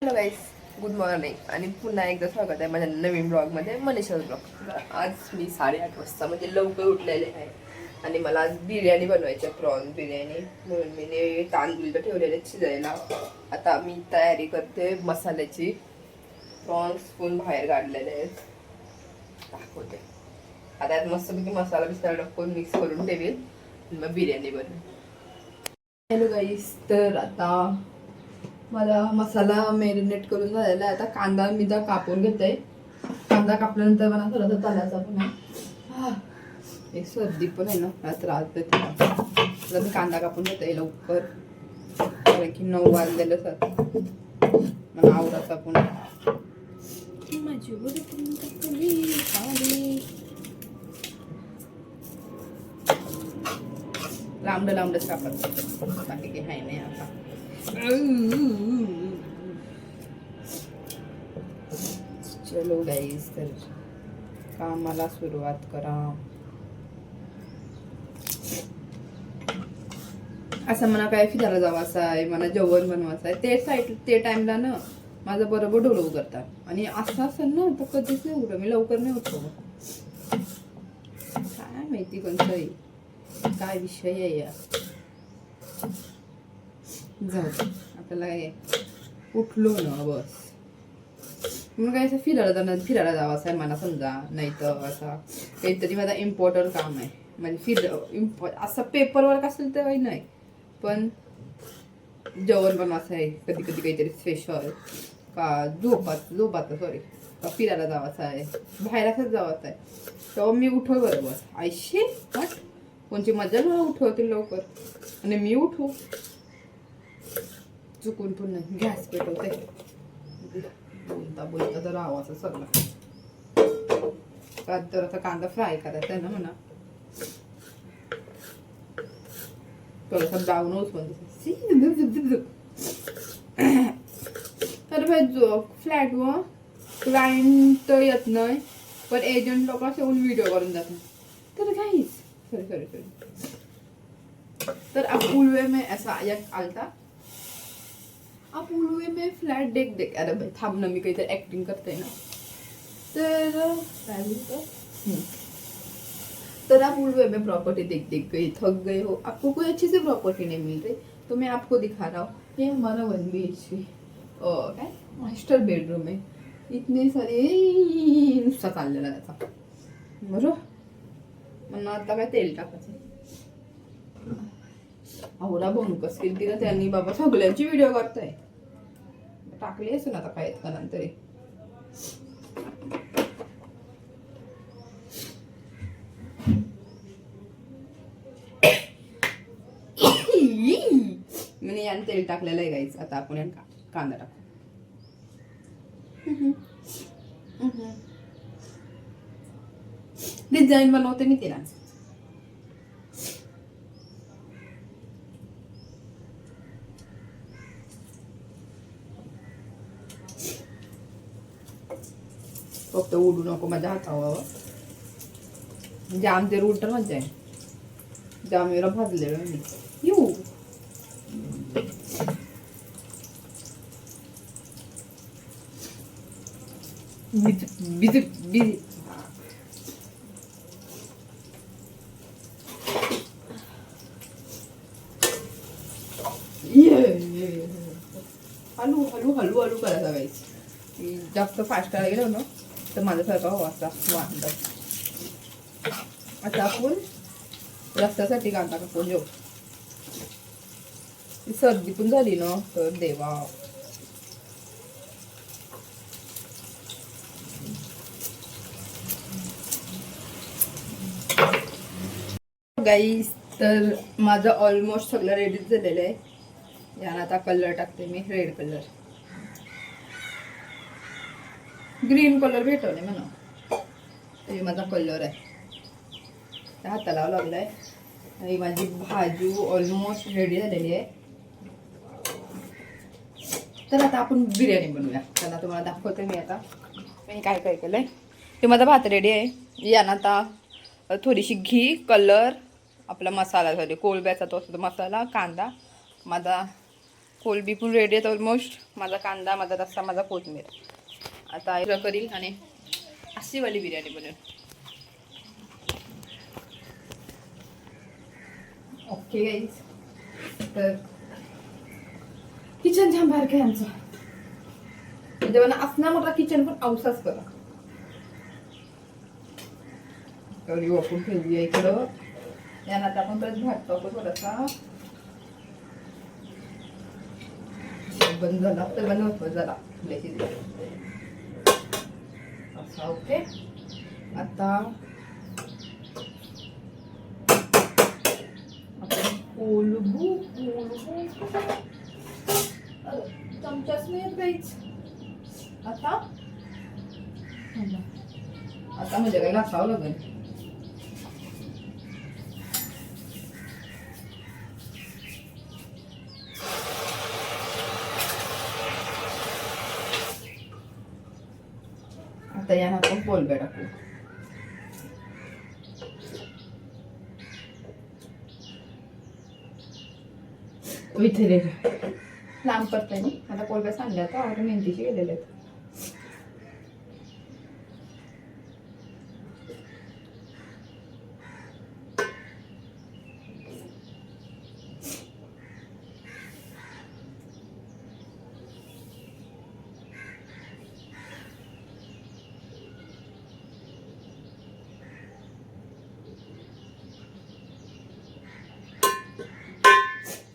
Hello गाईस, good morning आणि पुन्हा एकदा स्वागत आहे माझ्या नवीन ब्लॉगमध्ये. मनीषा ब्लॉग. आज मी 8:30 वाजता म्हणजे लवकर उठलेले आहे आणि मला आज बिर्याणी बनवायची आहे, प्रॉन्स बिर्याणी. म्हणून मी तांदूळ तर ठेवलेले शिजायला. आता मी तयारी करते मसाल्याची. प्रॉन्स पण बाहेर काढलेले आहेत, दाखवते. आता यात मस्तपैकी मसाला बिसाला टाकून मिक्स करून ठेवेल, मग बिर्याणी बनवेल. हॅलो गाईस, तर आता मला मसाला मॅरिनेट करून झालेला आहे. आता कांदा मिदा कापून घेते. कांदा कापल्यानंतर मला थोडासा तलाचा पण आहे. एक सर्दी पण आहे ना, मला त्रास देते. तर मी कांदा कापून घेते लवकर, कारण की 9 वाजलेलं सर मला आवडाचा पण माझी लांबड लांबडच कापत, बाकी काही हाय नाही आता. चलो गाईस, तर कामाला सुरुवात करा. असं मला काय फिरायला जावं असं आहे, मला जेवण बनवायचं आहे. ते टाइमला ना माझं बरोबर डोळं करतात आणि असं असेल ना तर कधीच नाही उठत मी, लवकर नाही उठतो. काय माहिती कोणतं काय विषय आहे या. जाऊ आपल्याला उठलो ना बस. मग काय असं फिरायला जावं असं आहे मला, समजा. नाही तर असा काहीतरी माझा इम्पॉर्टंट काम आहे म्हणजे असं पेपर वर्क असेल तर नाही, पण जेवण बनवायचं आहे कधी कधी, काहीतरी स्पेशल का झोपाचं सॉरी, का फिरायला जावाचं आहे, बाहेर असंच जावाचं आहे, तेव्हा मी उठव बरोबर. आयशे हट, कोणची मजा मला उठवतील लवकर आणि मी उठू चुकून पण नाही. गॅस पेटवते बोलता बोलता तर आवाज सगळा. का तर आता कांदा फ्राय करायचा आहे ना म्हणा, थोडासा ब्राऊन होऊस म्हणजे. तर भाई जो फ्लॅट व क्लायंट येत नाही, पण एजंट लोक असे येऊन व्हिडिओ करून जातात. तर काहीच सॉरी तर अब उलवे में ऐसा एक आलता, अब उलवे में फ्लॅट देख. अरे भाई थांब ना, मी काहीतरी ऍक्टिंग करते ना. तर आप उलवे में प्रॉपर्टी देख गई, थक गए हो, आपको कोई अच्छी सी प्रॉपर्टी नहीं मिल रही, तो मैं आपको दिखा रहा हूँ. ये हमारा 1 BHK काय मास्टर बेडरूम आहे. इतने सारे नुसता चाललेला त्याचा बरोबर. म्हणून आता काय तेल टाकायचं. आवडा बोनकस केली तिला त्यांनी, बाबा सगळ्यांची व्हिडिओ करताय. टाकली असेल आता काय का नंतर. मी याने तेल टाकलेलं आहे गाईच. आता आपण कांदा टाकू. डिझाईन बनवते मी तिला. फक्त उडू नको माझ्या हातावर. जाम ते रूट तर मजा आहे. जाम वेळा भाजलेलं मी येऊ. हळू करायचा गाईस. जास्त फास्ट करायला गेलो ना तर माझ्यासारखा हवा असता वांड. आता आपण रस्त्यासाठी कांदा कापून घेऊ. सर्दी पण झाली ना तर देवा. गाईस, तर माझं ऑलमोस्ट सगळं रेडीच झालेलं आहे. याला आता कलर टाकते मी, रेड कलर. ग्रीन कलर भेटवले म्हणा, ते माझा कलर आहे. हाताला लागलाय आणि माझी भाजी ऑलमोस्ट रेडी झालेली आहे. तर आता आपण बिर्याणी बनवूया. त्यांना तुम्हाला दाखवते मी आता मी काय काय केलंय. ते माझा भात रेडी आहे. यानं आता थोडीशी घी, कलर, आपला मसाला झाले कोळब्याचा तो असतो मसाला, कांदा, माझा कोलबी पण रेडी आहेत ऑलमोस्ट. माझा कांदा, माझा रस्सा, माझा कोथमीर. आता आई करील आणि अशी वाली बिर्याणी बनवेल. ओके गाईज, तर किचन छान बाहेर काय आमचं जेव्हा असणार मोठा किचन पण अवसाच करा. कढी वापरून ठेवूया इकडं. यानंतर आपण परत भात टाकू थोडासा. बंद झाला तर बंद होतो झाला असा. ओके, आता आपण कोलबू चमचाच नाही काहीच. आता म्हणजे काही घासावं लागेल. आता यानं आपण कोलब्या टाकू. इथे लांब करताय मी आता कोलब्या सांगल्या आता ऑर्डर मेहंदीचे गेलेले आहेत.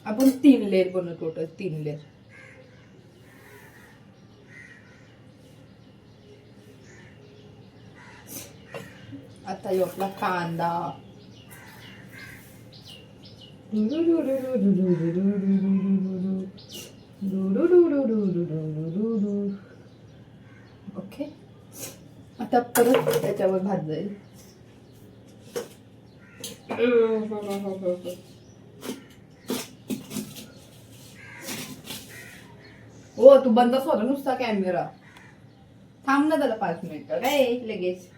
आपण 3 लेअर बनवू, टोटल 3 लेअर. आता यो आपला कांदा. ओके, आता परत त्याच्यावर भात जाईल. हो, तू बंदच होता नुसता कॅमेरा. थांब ना त्याला 5 मिनिटं काय लगेच.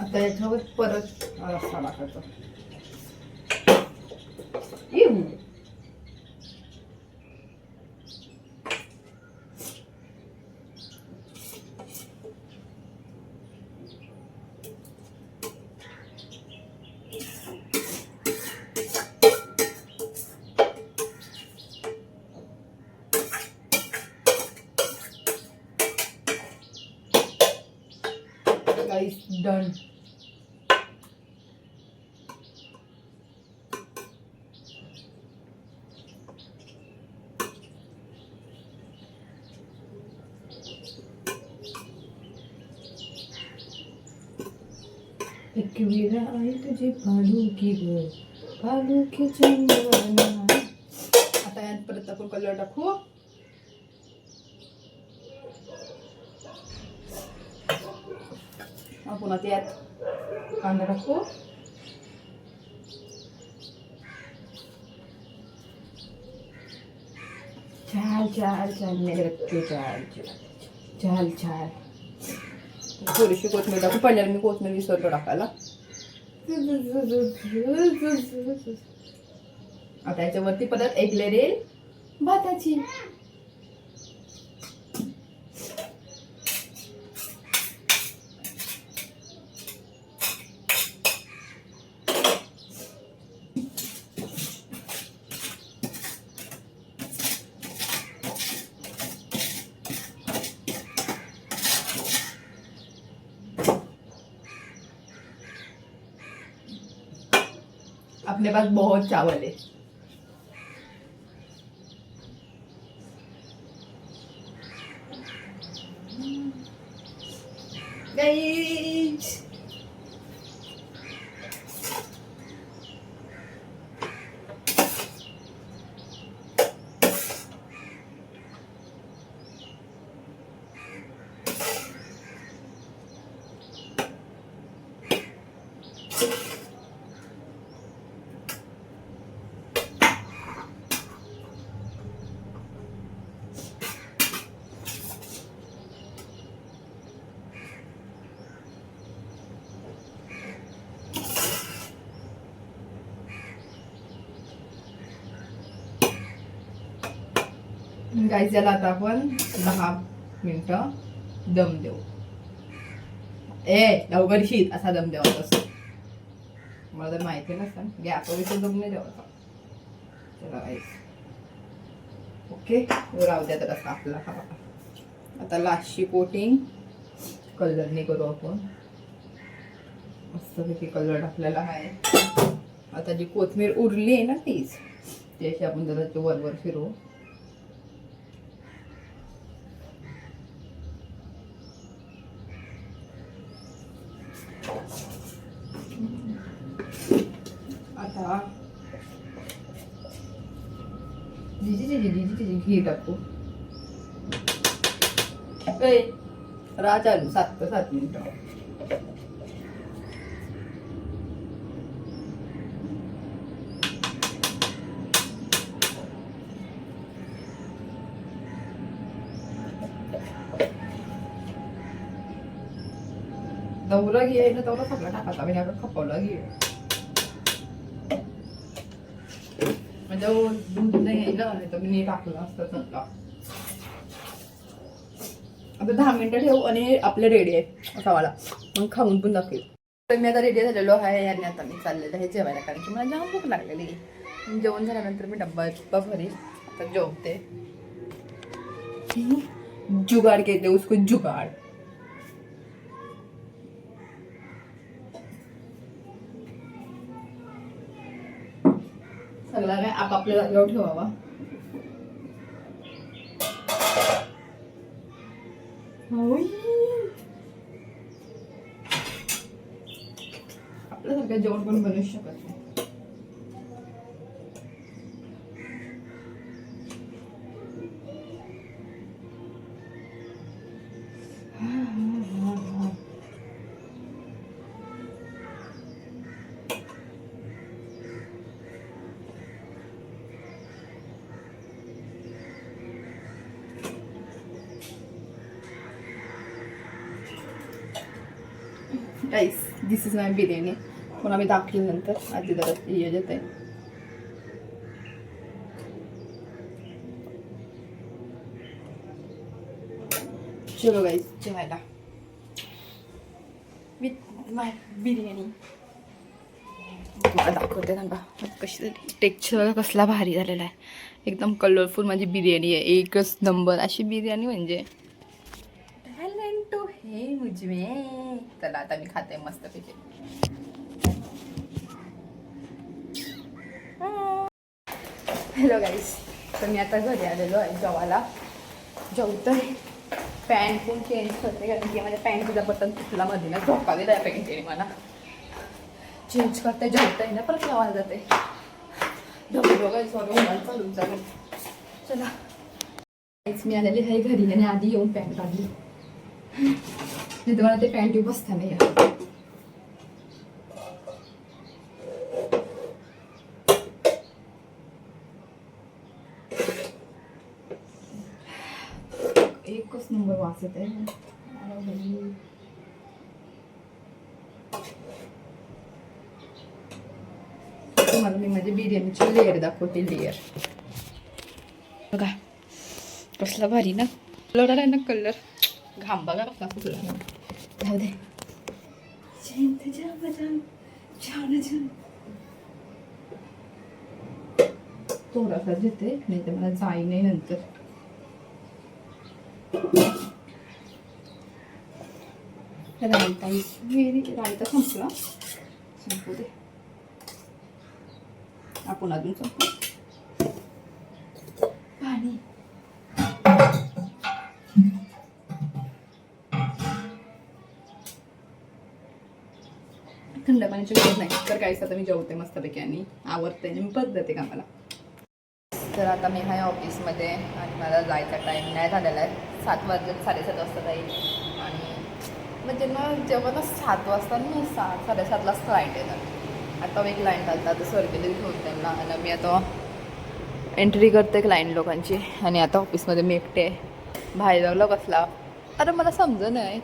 आता याच्यावर परत रस्सा टाकायचा. Guys, done. एक वेळा आई तुझी पालुकी वर पालुकी चंदना. आता यात परत आपण कलर टाकू. आपण आता यात कांदा टाकू. चाल चाल चाल मेरे बच्चे चाल चाल चाल. थोडीशी कोथमीर टाकू. पनीर मी कोथमीर विसरलो टाकायला. आता याच्यावरती परत एक लेयर येईल भाताची. अपने पास बहुत चावल है. गाईज गाईज याला आता आपण 10 मिनिटं दम देऊ. लवकर शीत असा दम द्यावा असतो. मला तर माहिती नसतं गॅसवर दम नाही द्यावा. चला गाईज ओके राहू द्या तर असा आपला हा. आता लास्टची कोटिंग कलरने करू आपण. मस्तपैकी कलर टाकलेला आहे. आता जी कोथिंबीर उरली आहे ना तीच त्याशी आपण जरा वर फिरवू. आता घी टाकू. चालू 7 मिनिटं. दौरा घे ना तेवढा सगळा टाकायचा म्हणजे आपण खपवला घे म्हणजे दूध नाही यायला नाही तर मी टाकलं असतं चांगला. आता 10 मिनिटं ठेवू आणि आपले रेडी आहे असा वाला. मग खाऊन पण दाखवेल. तर मी आता रेडी झालेलो आहे आणि आता मी चाललेलं आहे जेवायला कारण की मला जाम भूक लागलेली. जेवण झाल्यानंतर मी डब्बा भरील. आता जेवते. जुगाड कहते उसको जुगाड. सगळा काय आपापल्या जागेवर ठेवावा. आपल्यासारखं जेवण पण बनवू शकत नाही. गाइस दिस इज माय बिर्याणी. पण आम्ही दाखवल्यानंतर आधी जरा येत आहे. चलो गाइस जेवायला विथ माय बिर्याणी. मला दाखवते ना कशी टेक्स्चर कसला भारी झालेला आहे. एकदम कलरफुल माझी बिर्याणी आहे. एकच नंबर अशी बिर्याणी म्हणजे टॅलेंट हे मुझमें. चला आता मी खाते मस्तपैकी. हॅलो गाईस तर मी आता घरी आलेलो आहे जेवायला. जेवतोय. पॅन्ट पण चेंज करते कारण की माझ्या पॅन्टचा बटन तुटला मध्ये ना झोका दिला आहे पॅन्टीने मला. चेंज करते जेवतोय ना परत जेवायला जाते. ढोबळी सॉरी होणार चालून चालू. चला मी आलेली आहे घरी आणि आधी येऊन पॅन्ट काढली. नाही तर मला ते पॅन्ट बसता नाही. एकच नंबर वास येत आहे. तुम्हाला मी माझी बिर्याणीची लेअर दाखवते. लेअर बघा कसला भारी ना कलर आहे ना. कलर घाम बघा कसला फुटला. जाऊ दे. थोडासा घेते नाही तर मला जाई नाही नंतर. रायता संपला. संपू दे आपण अजून संपू. पाणी थंड पाण्याची गरज नाही. तर काहीच आता मी जेवते मस्तपैकी आणि आवडते आणि मी परत देते कामाला. तर आता मी आहे ऑफिसमध्ये आणि मला जायचा टाईम नाही झालेला आहे. 7 वाजत 7:30 वाजता जाईल. आणि म्हणजे ना जेव्हा ना 7 वाजता ना 7:30लाच क्लायंट येतात. आता एक क्लायंट आला तर सर्जरी घेऊन त्यांना आणि मी आता एंट्री करते क्लायंट लोकांची. आणि आता ऑफिसमध्ये मी एकटे बाहेर जाऊला कसला अरे मला समजत नाही.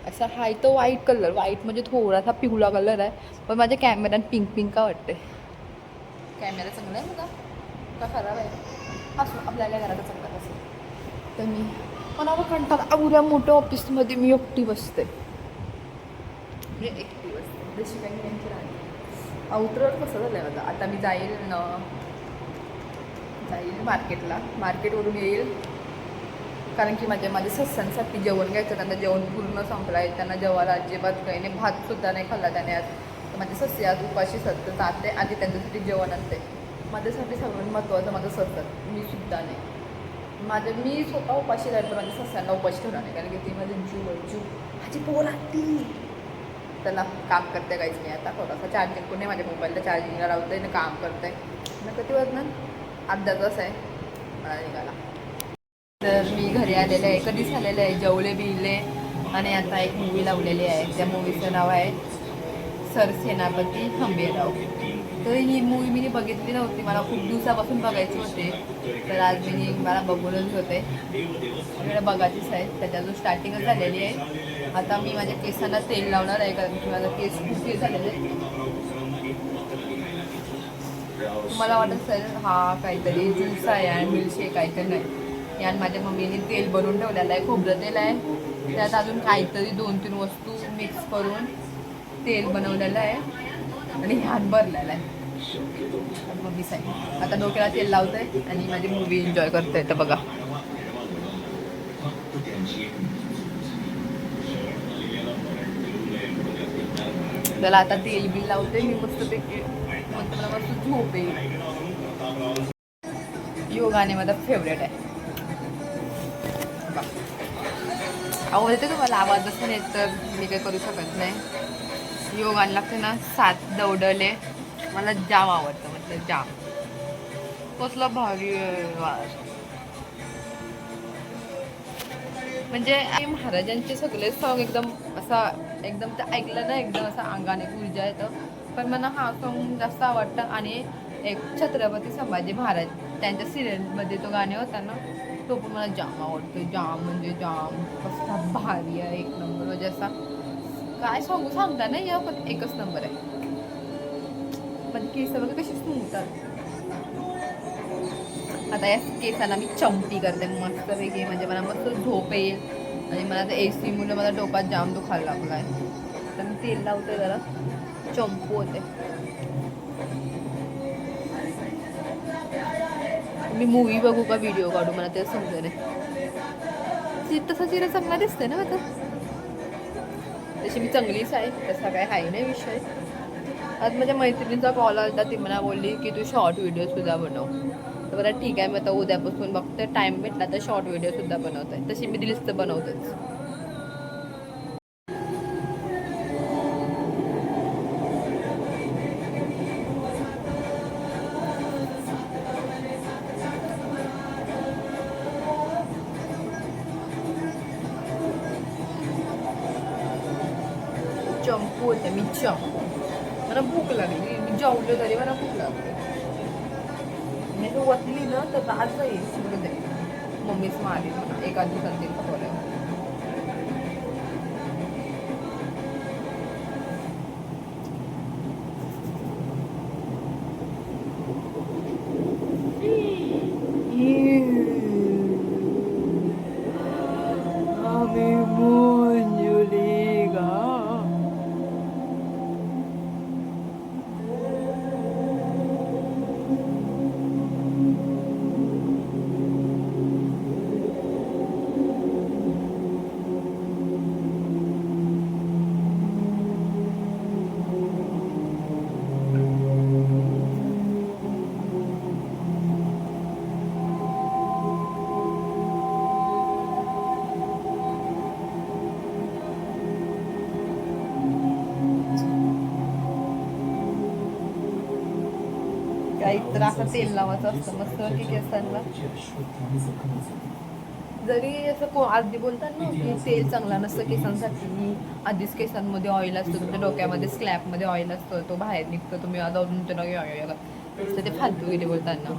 असा हाय तो व्हाईट कलर, व्हाईट म्हणजे थोडासा पिवळा कलर आहे. पण माझ्या कॅमेऱ्यात पिंक पिंक का वाटते. कॅमेरा चांगला आहे माझा का खराब आहे असं आपल्याला घरात चांगला असेल. तर मी मला कंटाळा एवढ्या मोठ्या ऑफिसमध्ये मी एकटी बसते. मी एकटी बसते जशी काही त्यांची राहते. आउटरोड कसं झालं आहे माझं. आता मी जाईल मार्केटला. मार्केटवरून येईल कारण की माझ्या सस्यांसाठी जेवण घ्यायचं. त्यांना जेवण पूर्ण संपलं आहे. त्यांना जेवायला अजिबात काही नाही. भातसुद्धा नाही खाल्ला त्याने आज. तर माझे सस्य आज उपाशी सत्तर जाते आणि त्यांच्यासाठी जेवण आणते. माझ्यासाठी सगळ्यात महत्त्वाचं माझं सत्तर. मी सुद्धा नाही. मी स्वतः उपाशी राहील तर माझ्या सस्यांना उपाशी ठेवणार नाही कारण की ती माझी जीव माझी पोराटी त्याला काम करते. काहीच नाही. आता थोडासा चार्जिंग पण नाही माझ्या मोबाईलला चार्जिंगला लावतं आहे ना काम करतं आहे ना. किती वाजणार अर्धा तास आहे मला निघाला. तर मी घरी आलेले आहे. कधीच आलेले आहे. जेवले बिले आणि आता एक मूवी लावलेली आहे. त्या मूवीचं नाव आहे सरसेनापती खंबेराव. तर ही मूवी मी बघितली नव्हती. मला खूप दिवसापासून बघायची होते. तर आज मला बघूनच होते. आपल्याला बघायचीच आहे. त्याच्यातून स्टार्टिंगच झालेली आहे. आता मी माझ्या केसांना तेल लावणार आहे कारण की माझा केस खूप हे झालेला आहे. तुम्हाला वाटत असेल हा काहीतरी ज्यूस आहे आणि मिल्कशेक काहीतरी नाही. यात माझ्या मम्मीने तेल बनवून ठेवलेलं आहे. खोबरं तेल आहे. त्यात अजून काहीतरी 2-3 वस्तू मिक्स करून तेल बनवलेलं आहे आणि ह्यात भरलेलं आहे. मम्मीच आहे. आता डोक्याला तेल लावतं आहे आणि माझी मूवी एन्जॉय करते. तर बघा त्याला आता तेल बिल लावते मी मस्तपैकी. मग मला मस्त झोप येईल. यो गाणे माझा फेवरेट आहे. आवडते तुम्हाला आवाज असं नाही तर मी काही करू शकत नाही. यो गाणं लागते ना 7 दौडले मला जाम आवडतं. म्हटलं जाम कसला भारी आवाज. म्हणजे महाराजांचे सगळे सॉंग एकदम ते ऐकलं ना एकदम असं अंगाने ऊर्जा येतं. पण मला हा सॉंग जास्त आवडतं. आणि एक छत्रपती संभाजी महाराज त्यांच्या सिरियलमध्ये तो गाणे होता ना तो पण मला जाम आवडतो. जाम म्हणजे जाम कसला भारी आहे. एक नंबर म्हणजे असा काय सांगता नाही या पण एकच नंबर आहे. पण केस बघा कशी स्मूथतात. आता या केसाला मी चंपी करते मस्तपैकी. म्हणजे मला मस्त झोप येईल. आणि मला तर AC मुलं मला डोक्यात जाम दुखायला लागला आहे. तर मी तेल लावते जरा चंपू होते. मी मूवी बघू का व्हिडिओ काढू मला ते समजलं नाही. तसा चिरा चांगला दिसतंय ना आता. तशी मी चांगलीच आहे. तसा काय आहे नाही विषय. आज माझ्या मैत्रिणीचा कॉल आला. ती मला बोलली की तू शॉर्ट व्हिडिओ सुद्धा बनव. तर बरं ठीक आहे. मी आता उद्यापासून बघते. टाईम भेटला तर शॉर्ट व्हिडिओ सुद्धा बनवते. तशी मी दिलीच तर बनवतेच. चंपू होते मी चंपू. मला भूक लागली. मी जेवले तरी मला भूक लागली. मी तो वतली ना तर आज जाईल सगळं जाईल. मम्मीच मारली मला एका दिवसात ते खवलं. राईट तर असं तेल लावायचं असतं मस्त की केसांना. जरी असं आधी बोलतात ना की तेल चांगला नसतं केसांसाठी, आधीच केसांमध्ये ऑइल असतं, तुमच्या डोक्यामध्ये स्लॅबमध्ये ऑइल असतं, तो बाहेर निघतो, तुम्ही अजून तर ते फालतू गेले बोलताना.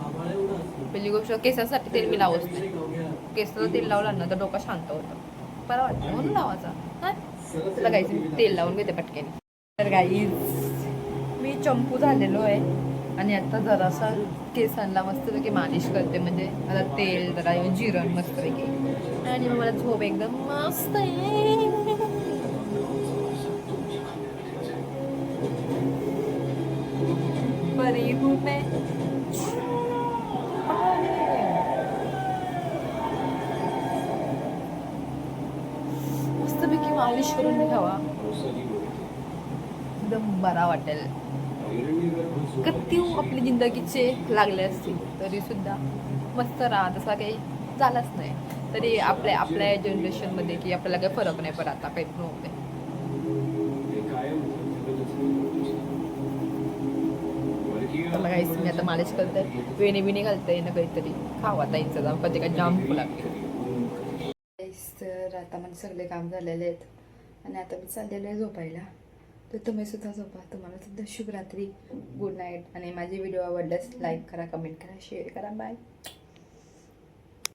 पहिली गोष्ट केसांसाठी तेल मी लावत नाही. केसाचं तेल लावलं ना तर डोकं शांत होतं, बरं वाटतं म्हणून लावायचा. हां तुला गाईच तेल लावून घेते पटकेने. तर गाईज मी चंपू झालेलो आहे आणि आता जरासा केसांना मस्तपैकी मालिश करते, म्हणजे आता तेल जरा जिरण मस्तपैकी, आणि मग मला झोप एकदम मस्त आहे. परी हूँ मैं. मस्तपैकी मालिश करून घ्यावा, एकदम बरा वाटेल. किती आपली जिंदगीचे लागले असतील तरी सुद्धा मस्त राहा, तसा काही झालाच नाही तरी आपल्या जनरेशनमध्ये की आपल्याला काही फरक नाही पडत, आता काही नव्हते. मला काहीच मी आता मालिश करते, वेणी बिणी घालते ना, काहीतरी खावा ताईंचं जाम कधी काय जाम भूक लागते. तर आता म्हणजे सगळे काम झालेले आहेत आणि आता मी चाललेलं आहे झोपायला. तर तुम्ही सुद्धा झोपा, तुम्हाला सुद्धा शुभरात्री, गुड नाईट. आणि माझे व्हिडिओ आवडल्यास लाईक करा, कमेंट करा, शेअर करा. बाय.